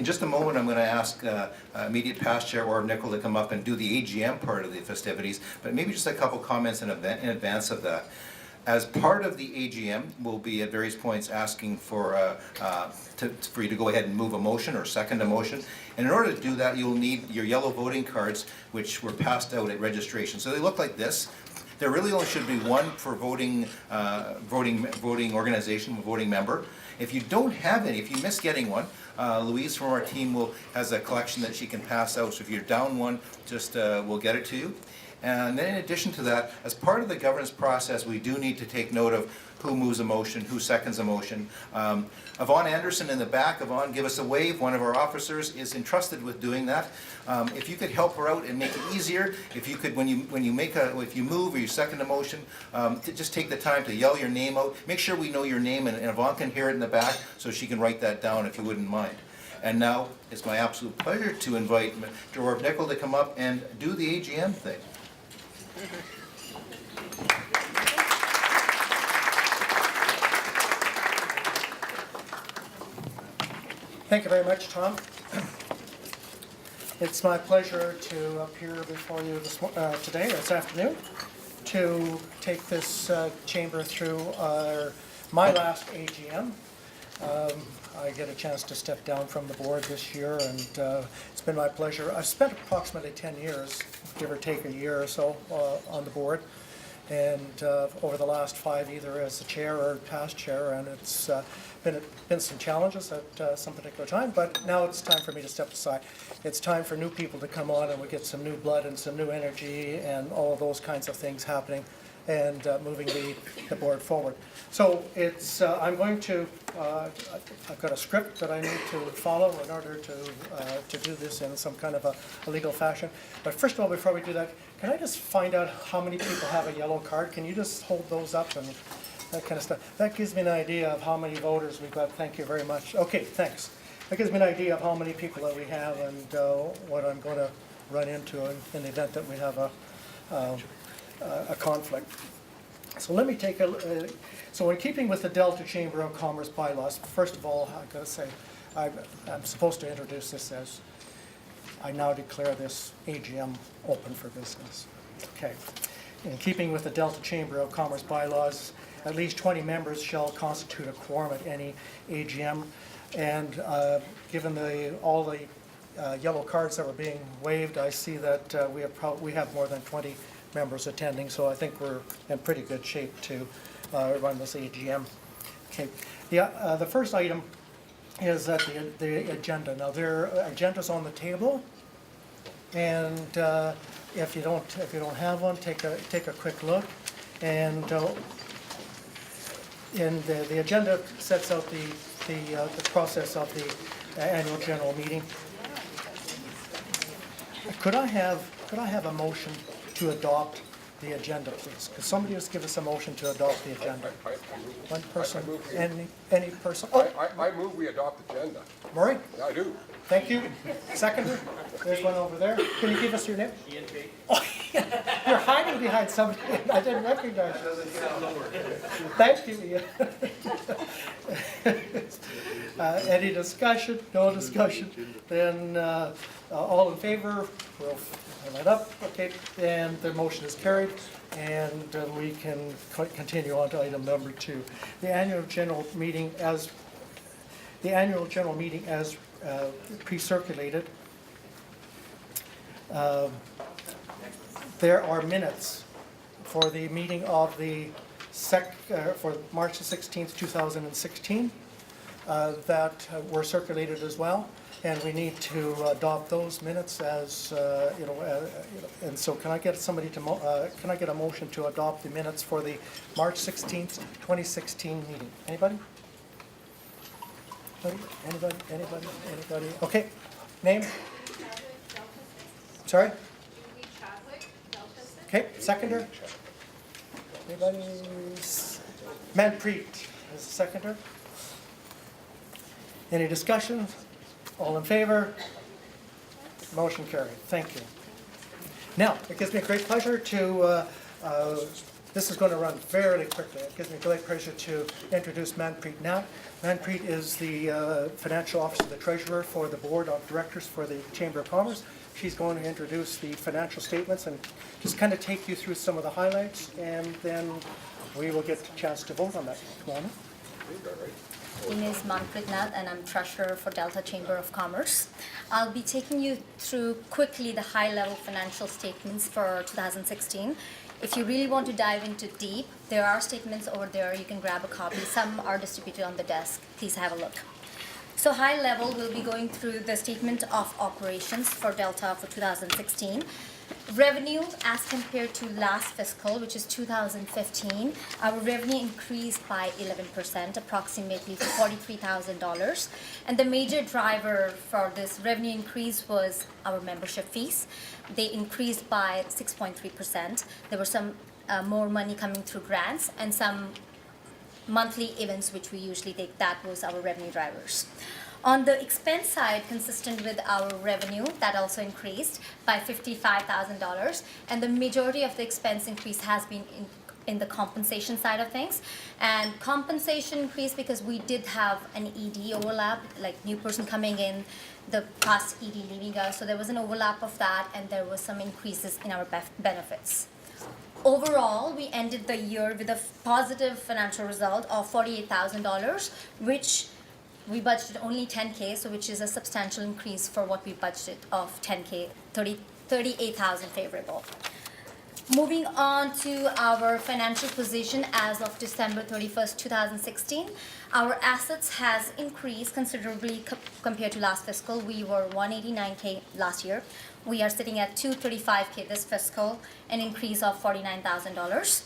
In just a moment, I'm going to ask immediate past chair Orb Nickel to come up and do the AGM part of the festivities, but maybe just a couple comments in advance of that. As part of the AGM, we'll be at various points asking for you to go ahead and move a motion or second a motion. And in order to do that, you'll need your yellow voting cards, which were passed out at registration. So they look like this. There really only should be one for voting organization, voting member. If you don't have any, if you miss getting one, Louise from our team has a collection that she can pass out. So if you're down one, just we'll get it to you. And then in addition to that, as part of the governance process, we do need to take note of who moves a motion, who seconds a motion. Yvonne Anderson in the back, Yvonne, give us a wave. One of our officers is entrusted with doing that. If you could help her out and make it easier, if you could, when you move or you second a motion, to just take the time to yell your name out. Make sure we know your name, and Yvonne can hear it in the back, so she can write that down if you wouldn't mind. And now it's my absolute pleasure to invite Mr. Orb Nickel to come up and do the AGM thing. Thank you very much, Tom. It's my pleasure to appear before you this afternoon, to take this chamber through my last AGM. I get a chance to step down from the board this year, and it's been my pleasure. I've spent approximately 10 years, give or take a year or so, on the board, and over the last 5 either as the chair or past chair, and it's been some challenges at some particular time, but now it's time for me to step aside. It's time for new people to come on, and we get some new blood and some new energy and all of those kinds of things happening, and moving the board forward. So it's I'm going to I've got a script that I need to follow in order to do this in some kind of a legal fashion. But first of all, before we do that, can I just find out how many people have a yellow card? Can you just hold those up and that kind of stuff? That gives me an idea of how many voters we've got. Thank you very much. Okay, thanks. That gives me an idea of how many people that we have and what I'm going to run into in the event that we have a conflict. So let me take so in keeping with the Delta Chamber of Commerce bylaws, first of all, I've got to say, I'm supposed to introduce this as, I now declare this AGM open for business. Okay. In keeping with the Delta Chamber of Commerce bylaws, at least 20 members shall constitute a quorum at any AGM. And given all the yellow cards that were being waved, I see that we have more than 20 members attending, so I think we're in pretty good shape to run this AGM. Okay. The first item is that the agenda. Now there are agendas on the table, and if you don't have one, take a quick look. And in the agenda sets out the process of the annual general meeting. Could I have a motion to adopt the agenda, please? Could somebody just give us a motion to adopt the agenda? One person, any person? Oh, I move we adopt the agenda. Murray? I do. Thank you. Seconder? There's one over there. Can you give us your name? Ian Pate. Oh, you're hiding behind somebody. I didn't recognize you. Thank you, Ian. Any discussion? No discussion? Then all in favor? We'll fill it up. Okay. And the motion is carried. And we can continue on to item number 2. The annual general meeting as pre-circulated. There are minutes for the meeting of for March the 16th, 2016 that were circulated as well, and we need to adopt those minutes as and so can I get somebody to can I get a motion to adopt the minutes for the March 16th, 2016 meeting? Anybody? Anybody? Okay. Name? Sorry? Okay, seconder? Anybody? Manpreet is the seconder. Any discussion? All in favor? Motion carried. Thank you. Now, it gives me a great pleasure to This is going to run fairly quickly. It gives me great pleasure to introduce Manpreet Nat. Manpreet is the financial officer, the treasurer for the board of directors for the Chamber of Commerce. She's going to introduce the financial statements and just kind of take you through some of the highlights, and then we will get a chance to vote on that. Come on in. My name is Manpreet Nat and I'm treasurer for Delta Chamber of Commerce. I'll be taking you through quickly the high-level financial statements for 2016. If you really want to dive into deep, there are statements over there. You can grab a copy. Some are distributed on the desk. Please have a look. So high level, we'll be going through the statement of operations for Delta for 2016. Revenue as compared to last fiscal, which is 2015, our revenue increased by 11%, approximately to $43,000. And the major driver for this revenue increase was our membership fees. They increased by 6.3%. There were some more money coming through grants and some monthly events which we usually take. That was our revenue drivers. On the expense side, consistent with our revenue, that also increased by $55,000, and the majority of the expense increase has been in the compensation side of things. And compensation increased because we did have an ED overlap, like new person coming in, the past ED leaving us, so there was an overlap of that, and there was some increases in our benefits. Overall, we ended the year with a positive financial result of $48,000, which we budgeted only $10K, so which is a substantial increase for what we budgeted of $10K, $38,000 favorable. Moving on to our financial position as of December 31st, 2016, our assets has increased considerably compared to last fiscal. We were $189K last year. We are sitting at $235K this fiscal, an increase of $49,000.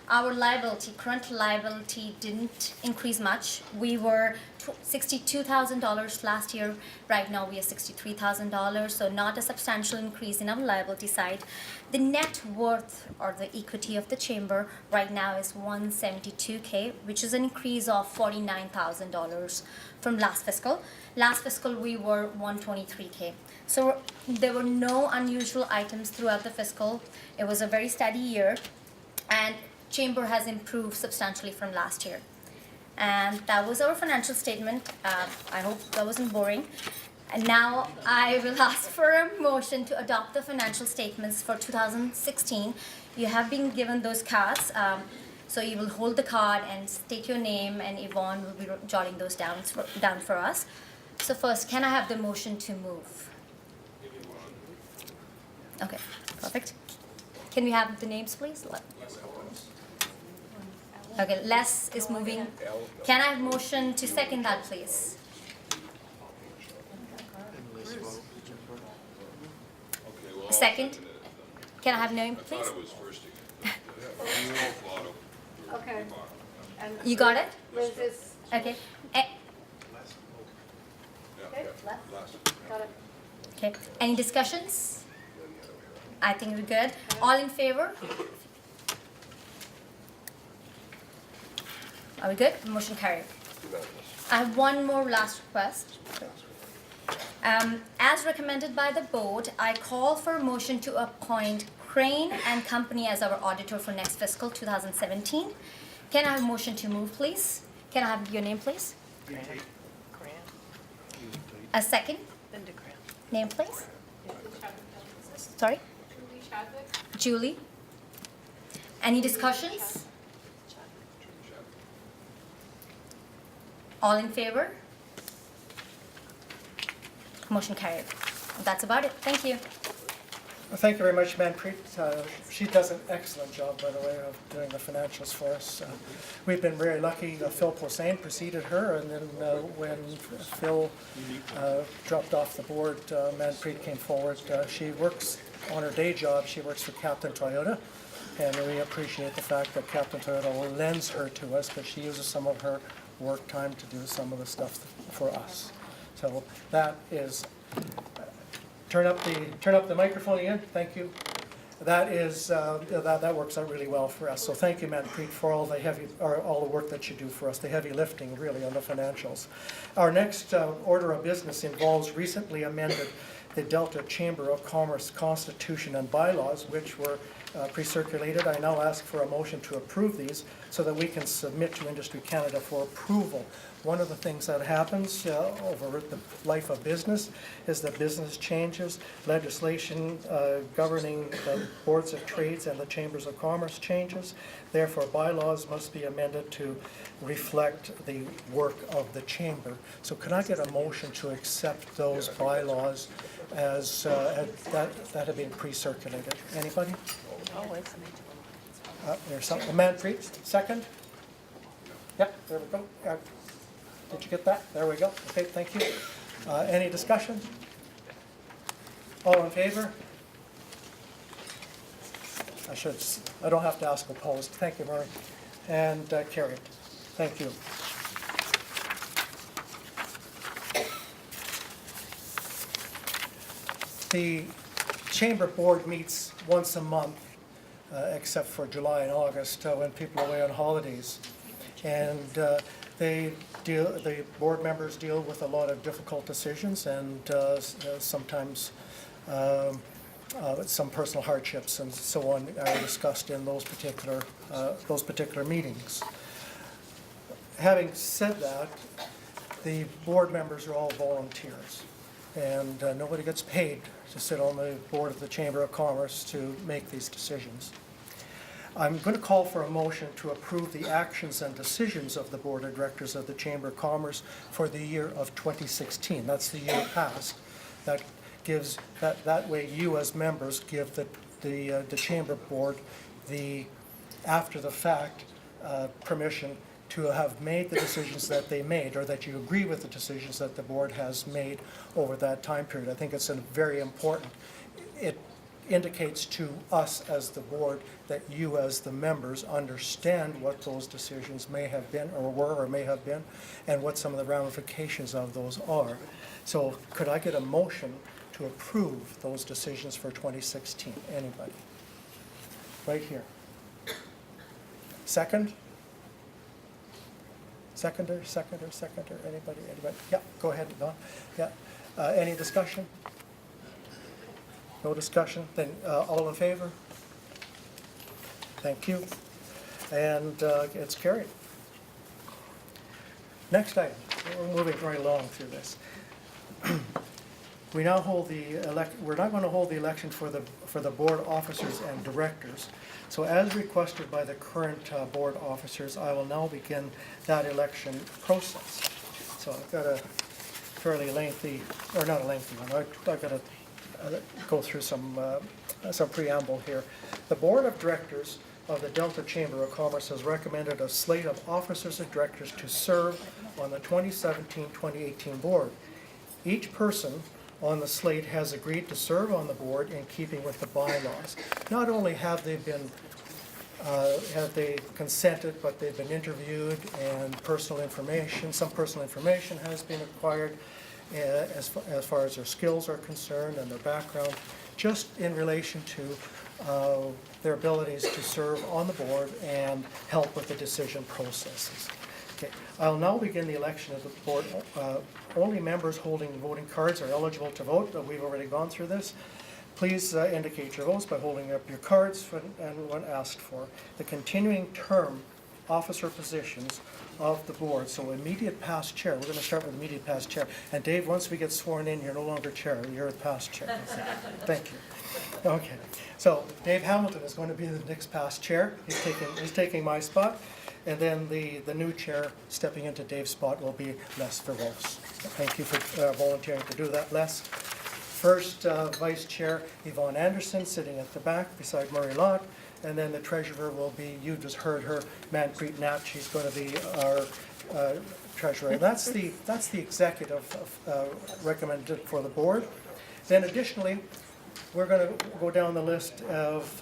Our liability, current liability didn't increase much. We were $62,000 last year. Right now we are $63,000, so not a substantial increase in our liability side. The net worth or the equity of the chamber right now is $172K, which is an increase of $49,000 from last fiscal. Last fiscal we were $123K. So there were no unusual items throughout the fiscal. It was a very steady year, and Chamber has improved substantially from last year. And that was our financial statement. I hope that wasn't boring. And now I will ask for a motion to adopt the financial statements for 2016. You have been given those cards. So you will hold the card and state your name, and Yvonne will be jotting those down for us. So first, can I have the motion to move? Okay, perfect. Can we have the names, please? Okay, Les is moving. Can I have motion to second that, please? Second. Can I have name, please? Okay. And You got it? Liz is, Okay. okay, got it. Okay. Any discussions? I think we're good. All in favor? Are we good? Motion carried. I have one more last request. As recommended by the board, I call for a motion to appoint Crane and Company as our auditor for next fiscal 2017. Can I have a motion to move, please? Can I have your name, please? Grant. A second? Linda Grant. Name, please? Sorry? Julie. Any discussions? All in favor? Motion carried. That's about it. Thank you. Well, thank you very much, Manpreet. She does an excellent job, by the way, of doing the financials for us. We've been very lucky. Phil Posehn preceded her, and then when Phil dropped off the board, Manpreet came forward. She works on her day job. She works for Captain Toyota, and we appreciate the fact that Captain Toyota lends her to us, but she uses some of her work time to do some of the stuff for us. So that is. Turn up the microphone again. Thank you. That is that works out really well for us. So thank you, Manpreet, for all the work that you do for us, the heavy lifting really on the financials. Our next order of business involves recently amended the Delta Chamber of Commerce Constitution and bylaws, which were pre-circulated. I now ask for a motion to approve these so that we can submit to Industry Canada for approval. One of the things that happens over the life of business is that business changes, legislation governing the boards of trades and the chambers of commerce changes. Therefore, bylaws must be amended to reflect the work of the chamber. So could I get a motion to accept those bylaws as that have been pre-circulated? Anybody? There's some, Manpreet, second? Yep, there we go. Did you get that? There we go. Okay, thank you. Any discussion? All in favor? I don't have to ask opposed. Thank you, Murray. And carried. Thank you. The Chamber Board meets once a month, except for July and August when people are away on holidays. And the board members deal with a lot of difficult decisions and sometimes some personal hardships and so on are discussed in those particular meetings. Having said that, the board members are all volunteers, and nobody gets paid to sit on the board of the Chamber of Commerce to make these decisions. I'm going to call for a motion to approve the actions and decisions of the Board of Directors of the Chamber of Commerce for the year of 2016. That's the year past. That gives that way you as members give the Chamber Board the after the fact permission to have made the decisions that they made, or that you agree with the decisions that the board has made over that time period. I think it's very important. It indicates to us as the board that you as the members understand what those decisions may have been or were or may have been, and what some of the ramifications of those are. So could I get a motion to approve those decisions for 2016? Anybody? Right here. Second? Seconder, anybody? Yeah, go ahead, Don. Yeah. Any discussion? No discussion? Then all in favor? Thank you. And it's carried. Next item. We're moving very long through this. We now hold we're not going to hold the election for the board officers and directors. So as requested by the current board officers, I will now begin that election process. So I've got a fairly lengthy, or not a lengthy one, I've got to go through some preamble here. The Board of Directors of the Delta Chamber of Commerce has recommended a slate of officers and directors to serve on the 2017-2018 board. Each person on the slate has agreed to serve on the board in keeping with the bylaws. Not only have they consented, but they've been interviewed, and some personal information has been acquired as far as their skills are concerned and their background, just in relation to their abilities to serve on the board and help with the decision processes. Okay, I'll now begin the election of the board. Only members holding voting cards are eligible to vote. We've already gone through this. Please indicate your votes by holding up your cards and when asked for. The continuing term officer positions of the board. So immediate past chair. We're going to start with immediate past chair. And Dave, once we get sworn in, you're no longer chair. You're the past chair. Thank you. Okay. So Dave Hamilton is going to be the next past chair. He's taking my spot. And then the new chair stepping into Dave's spot will be Les Vervos. Thank you for volunteering to do that, Les. First vice chair, Yvonne Anderson, sitting at the back beside Murray Lott. And then the treasurer will be, you just heard her, Manpreet Nat. She's going to be our treasurer. And that's the executive recommended for the board. Then additionally, we're going to go down the list of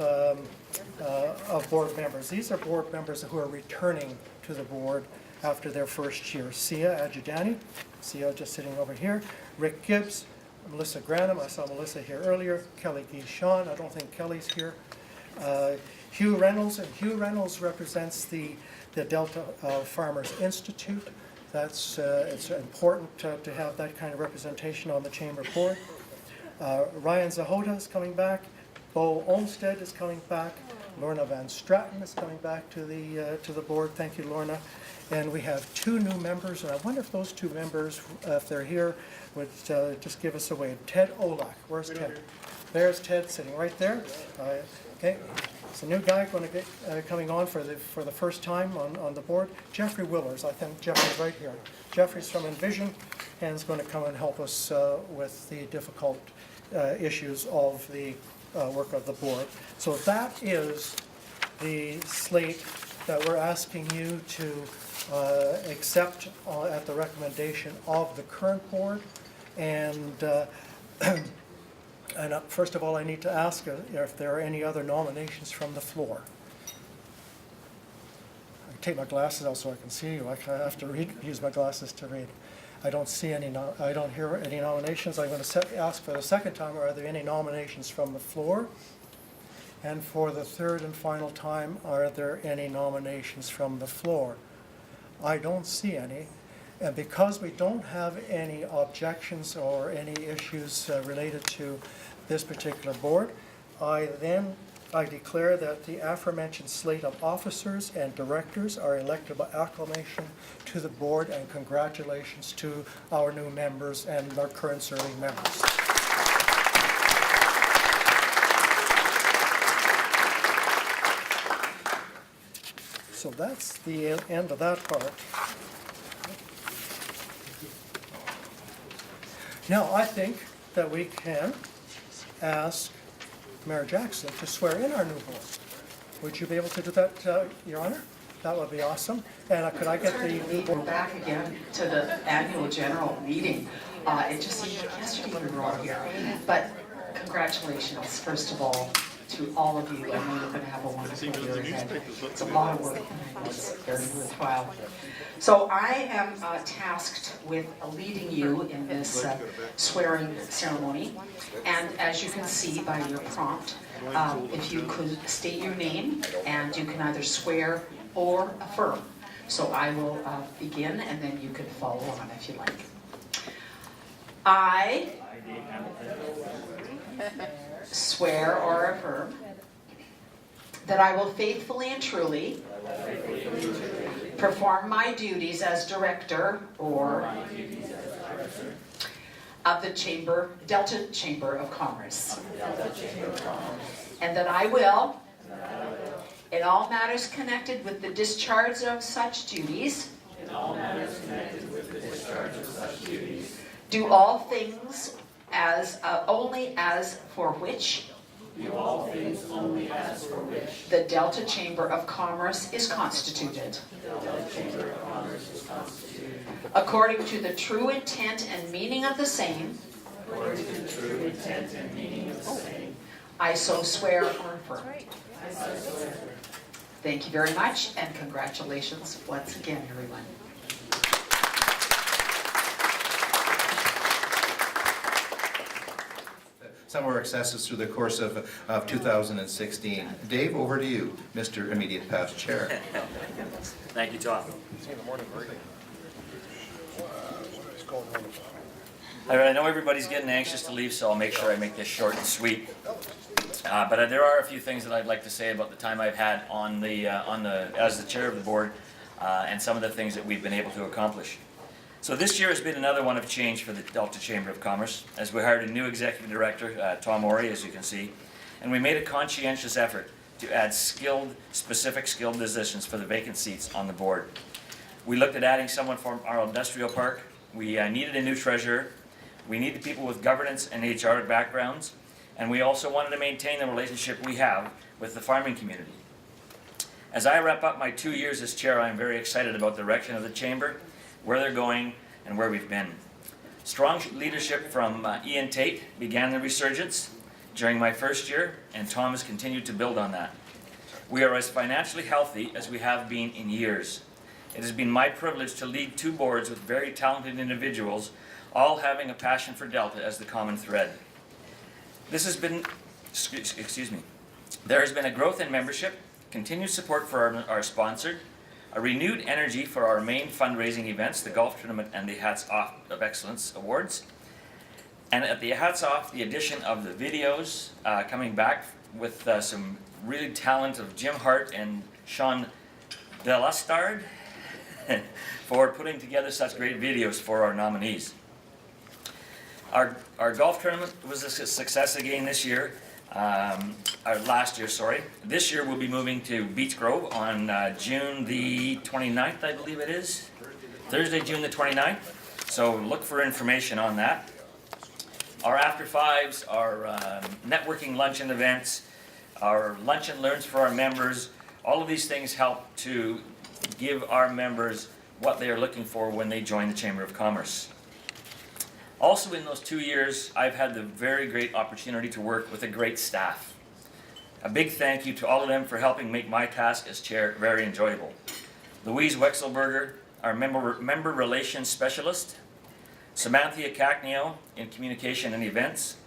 board members. These are board members who are returning to the board after their first year. Sia Ajudani, Sia just sitting over here. Rick Gibbs, Melissa Granum, I saw Melissa here earlier. Kelly Guichon, I don't think Kelly's here. Hugh Reynolds, and Hugh Reynolds represents the Delta Farmers Institute. It's important to have that kind of representation on the Chamber board. Ryan Zahota is coming back. Bo Olmsted is coming back. Lorna Van Straten is coming back to the board. Thank you, Lorna. And we have 2 new members, and I wonder if those 2 members, if they're here, would just give us a wave. Ted Olak, where's Ted? There's Ted sitting right there. Okay, it's a new guy going to get coming on for the first time on the board. Jeffrey Willers, I think Jeffrey's right here. Jeffrey's from Envision and is going to come and help us with the difficult issues of the work of the board. So that is the slate that we're asking you to accept at the recommendation of the current board. And first of all, I need to ask if there are any other nominations from the floor. I take my glasses out so I can see you. I have to use my glasses to read. I don't see any. I don't hear any nominations. I'm going to ask for the second time: are there any nominations from the floor? And for the third and final time, are there any nominations from the floor? I don't see any. And because we don't have any objections or any issues related to this particular board, I declare that the aforementioned slate of officers and directors are elected by acclamation to the board, and congratulations to our new members and our current serving members. So that's the end of that part. Now, I think that we can ask Mayor Jackson to swear in our new board. Would you be able to do that, Your Honor? That would be awesome. And could I get the new We're board? back again to the annual general meeting. It just seemed like yesterday we were all here. But congratulations, first of all, to all of you. I know you're going to have a wonderful year ahead. It's a lot of work, and it's very worthwhile. So I am tasked with leading you in this swearing ceremony. And as you can see by your prompt, if you could state your name, and you can either swear or affirm. So I will begin, and then you can follow on if you like. I swear or affirm that I will faithfully and truly perform my duties as director of the Delta Chamber of Commerce, and that I will, in all matters connected with the discharge of such duties, do all things only as for which the Delta Chamber of Commerce is constituted. According to the true intent and meaning of the same, I so swear or affirm. Thank you very much, and congratulations once again, everyone. Some of our successes through the course of 2016. Dave, over to you, Mr. Immediate Past Chair. Thank you, Tom. I know everybody's getting anxious to leave, so I'll make sure I make this short and sweet. But there are a few things that I'd like to say about the time I've had as the chair of the board, and some of the things that we've been able to accomplish. So this year has been another one of change for the Delta Chamber of Commerce, as we hired a new executive director, Tom Orey, as you can see, and we made a conscientious effort to add specific skilled positions for the vacant seats on the board. We looked at adding someone from our industrial park. We needed a new treasurer. We needed people with governance and HR backgrounds, and we also wanted to maintain the relationship we have with the farming community. As I wrap up my 2 years as chair, I'm very excited about the direction of the chamber, where they're going, and where we've been. Strong leadership from Ian Tate began the resurgence during my first year, and Tom has continued to build on that. We are as financially healthy as we have been in years. It has been my privilege to lead 2 boards with very talented individuals, all having a passion for Delta as the common thread. This has been, there has been a growth in membership, continued support for our sponsor, a renewed energy for our main fundraising events, the golf tournament and the Hats Off of Excellence Awards. And at the Hats Off, the addition of the videos coming back with some really talent of Jim Hart and Sean Delastard for putting together such great videos for our nominees. Our golf tournament was a success again this year, last year, sorry. This year we'll be moving to Beach Grove on June the 29th, I believe it is. Thursday, June the 29th. So look for information on that. Our after fives, our networking luncheon events, our lunch and learns for our members, all of these things help to give our members what they are looking for when they join the Chamber of Commerce. Also in those 2 years, I've had the very great opportunity to work with a great staff. A big thank you to all of them for helping make my task as chair very enjoyable. Louise Wexelberger, our member relations specialist, Samantha Cacneo in communication and events,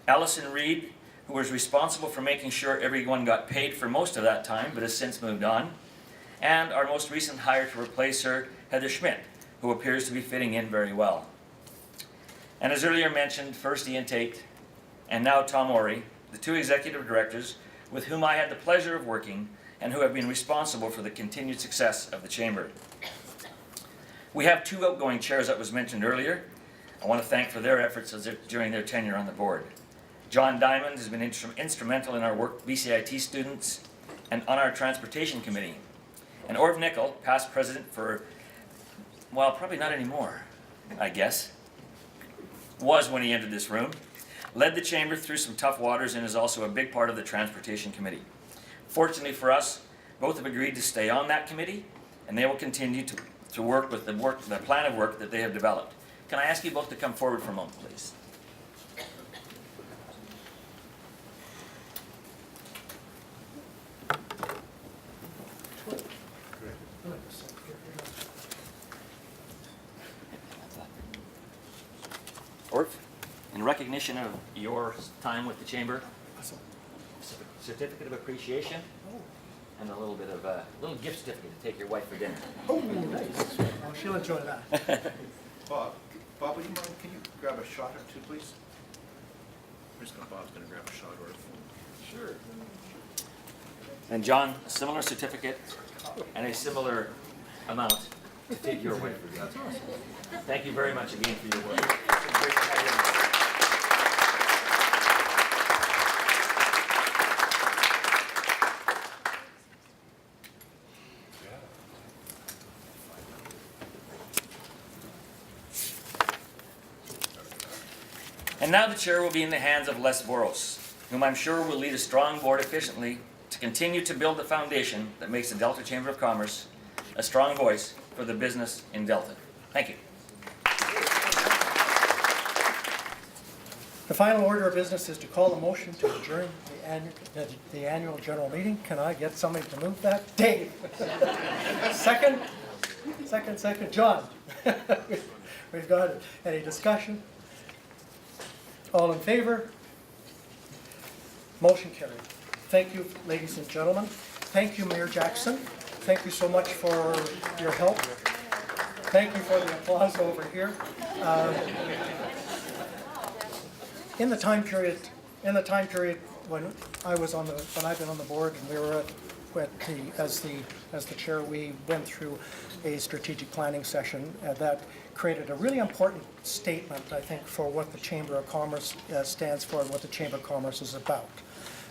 Allison Reed, who was responsible for making sure everyone got paid for most of that time, but has since moved on, and our most recent hire to replace her, Heather Schmidt, who appears to be fitting in very well. And as earlier mentioned, first Ian Tate, and now Tom Orey, the two executive directors with whom I had the pleasure of working and who have been responsible for the continued success of the Chamber. We have two outgoing chairs that was mentioned earlier. I want to thank for their efforts during their tenure on the board. John Diamond has been instrumental in our work, BCIT students, and on our transportation committee. And Orv Nickel, past president for, well, probably not anymore, I guess, was when he entered this room, led the Chamber through some tough waters and is also a big part of the transportation committee. Fortunately for us, both have agreed to stay on that committee, and they will continue to work with the plan of work that they have developed. Can I ask you both to come forward for a moment, please? Orv, in recognition of your time with the Chamber, certificate of appreciation, and a little bit of a little gift certificate to take your wife for dinner. Oh, nice. Well, she'll enjoy that. Bob, would you mind, can you grab a shot or two, please? Bob's gonna grab a shot or a Sure. And John, a similar certificate and a similar amount to take your wife for dinner. Thank you very much again for your work. It's been great to have you. And now the chair will be in the hands of Les Boros, whom I'm sure will lead a strong board efficiently to continue to build the foundation that makes the Delta Chamber of Commerce a strong voice for the business in Delta. Thank you. The final order of business is to call a motion to adjourn the annual general meeting. Can I get somebody to move that? Dave. Second? Second. John. We've got it. Any discussion? All in favor? Motion carried. Thank you, ladies and gentlemen. Thank you, Mayor Jackson. Thank you so much for your help. Thank you for the applause over here. In the time period when I've been on the board and we were as the chair, we went through a strategic planning session that created a really important statement, I think, for what the Chamber of Commerce stands for and what the Chamber of Commerce is about.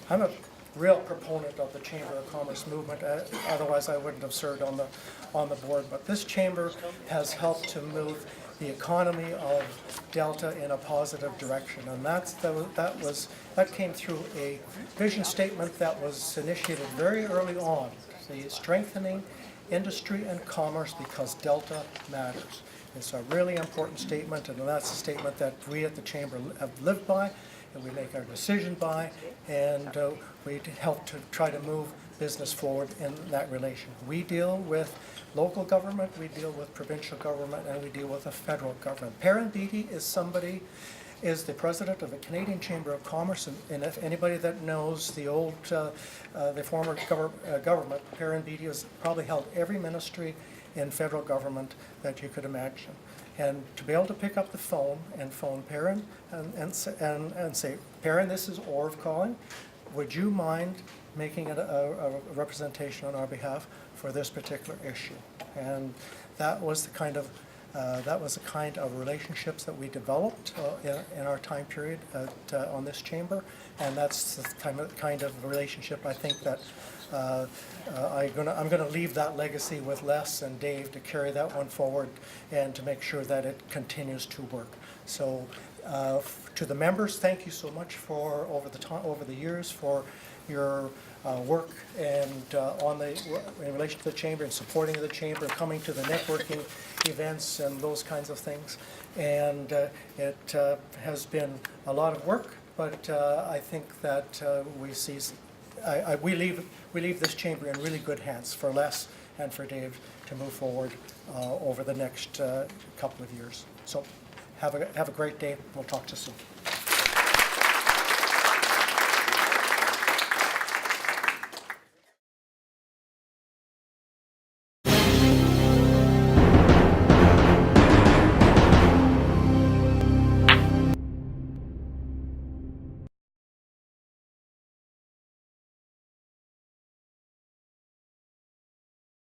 I'm a real proponent of the Chamber of Commerce movement, otherwise I wouldn't have served on the board, but this chamber has helped to move the economy of Delta in a positive direction, and that came through a vision statement that was initiated very early on, the strengthening industry and commerce because Delta matters. It's a really important statement, and that's a statement that we at the Chamber have lived by, and we make our decision by, and we help to try to move business forward in that relation. We deal with local government, we deal with provincial government, and we deal with the federal government. Perrin Beatty is the president of the Canadian Chamber of Commerce, and if anybody that knows the former government, Perrin Beatty has probably held every ministry in federal government that you could imagine. And to be able to pick up the phone and phone Perrin and say, Perrin, this is Orv calling. Would you mind making it a representation on our behalf for this particular issue. And that was the kind of relationships that we developed in our time period on this chamber, and that's the kind of relationship I think that I'm gonna leave that legacy with Les and Dave to carry that one forward and to make sure that it continues to work. So to the members, thank you so much for over the years for your work and in relation to the chamber and supporting the chamber, coming to the networking events and those kinds of things. And it has been a lot of work, but I think that we leave this chamber in really good hands for Les and for Dave to move forward over the next couple of years. So have a great day. We'll talk to you soon.